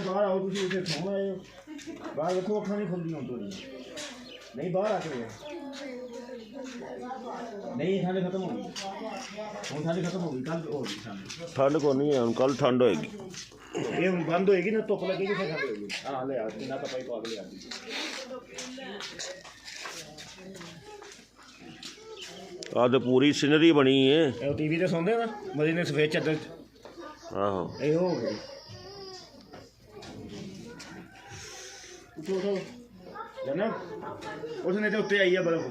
बाहर आओ तुम इसे सोना है बाहर देखो अखा नहीं खुलती हूँ थोड़ी नहीं बाहर आके नहीं ठंड खत्म होगी हूँ ठंड खत्म होगी कल होगी ठंड को नहीं है हम कल ठंड होएगी ये बंद होएगी ना धुप लगेगी फिर ठंड होगी हाँ ले आज ना तो पाई को आगे ले आती आ तो पूरी सीनरी बनी है टीवी ते सौंदे ना मरी ने सफेद चादर आहो ये हो गई उठो उठो जाना उसने तो उत्ते आई है बर्फ